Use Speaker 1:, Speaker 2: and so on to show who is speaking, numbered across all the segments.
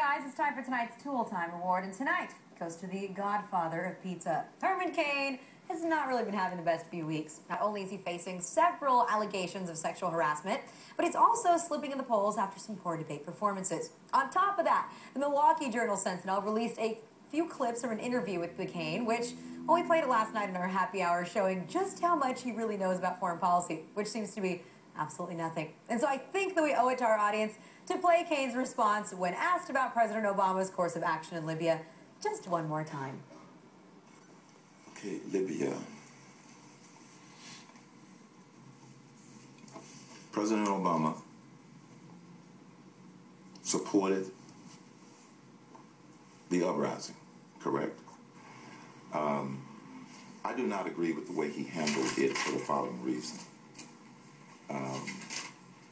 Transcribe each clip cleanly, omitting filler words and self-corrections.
Speaker 1: guys, it's time for tonight's Tool Time Award, and tonight goes to the godfather of pizza. Herman Cain has not really been having the best few weeks. Not only is he facing several allegations of sexual harassment, but he's also slipping in the polls after some poor debate performances. On top of that, the Milwaukee Journal-Sentinel released a few clips from an interview with Cain, which, well, we played it last night in our happy hour, showing just how much he really knows about foreign policy, which seems to be absolutely nothing. And so I think that we owe it to our audience to play Cain's response when asked about President Obama's course of action in Libya just one more time.
Speaker 2: Okay, Libya. President Obama supported the uprising, correct? I do not agree with the way he handled it for the following reason.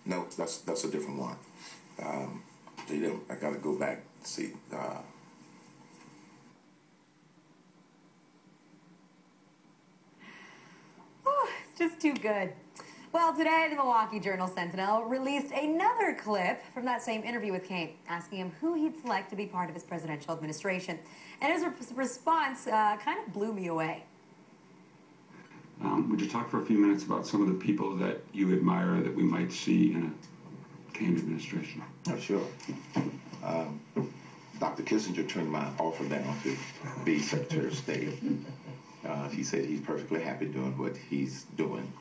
Speaker 2: No, that's a different one. I got to go back and see.
Speaker 1: It's just too good. Well, today the Milwaukee Journal-Sentinel released another clip from that same interview with Cain, asking him who he'd select to be part of his presidential administration. And his response kind of blew me away.
Speaker 3: Would you talk for a few minutes about some of the people that you admire that we might see in a Cain administration?
Speaker 2: Oh, sure. Dr. Kissinger turned my offer down to be Secretary of State. He said he's perfectly happy doing what he's doing.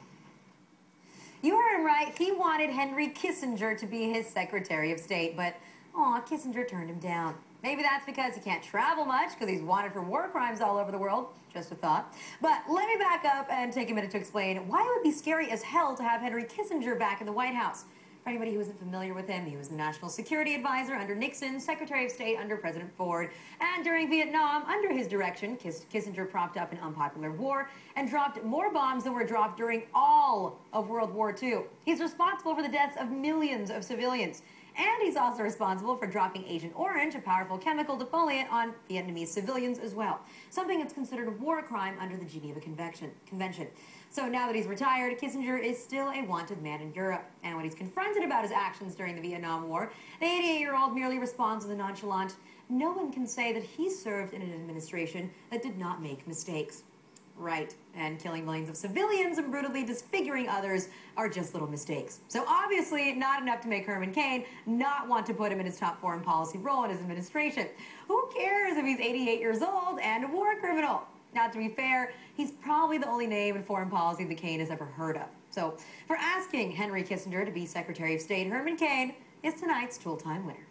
Speaker 1: You heard him right. He wanted Henry Kissinger to be his Secretary of State, but, Kissinger turned him down. Maybe that's because he can't travel much because he's wanted for war crimes all over the world. Just a thought. But let me back up and take a minute to explain why it would be scary as hell to have Henry Kissinger back in the White House. For anybody who isn't familiar with him, he was the National Security Advisor under Nixon, Secretary of State under President Ford, and during Vietnam, under his direction, Kissinger propped up an unpopular war and dropped more bombs than were dropped during all of World War II. He's responsible for the deaths of millions of civilians. And he's also responsible for dropping Agent Orange, a powerful chemical defoliant, on Vietnamese civilians as well. Something that's considered a war crime under the Geneva Convention. So now that he's retired, Kissinger is still a wanted man in Europe. And when he's confronted about his actions during the Vietnam War, the 88-year-old merely responds with a nonchalant, "No one can say that he served in an administration that did not make mistakes." Right, and killing millions of civilians and brutally disfiguring others are just little mistakes. So obviously not enough to make Herman Cain not want to put him in his top foreign policy role in his administration. Who cares if he's 88 years old and a war criminal? Now, to be fair, he's probably the only name in foreign policy that Cain has ever heard of. So for asking Henry Kissinger to be Secretary of State, Herman Cain is tonight's Tool Time winner.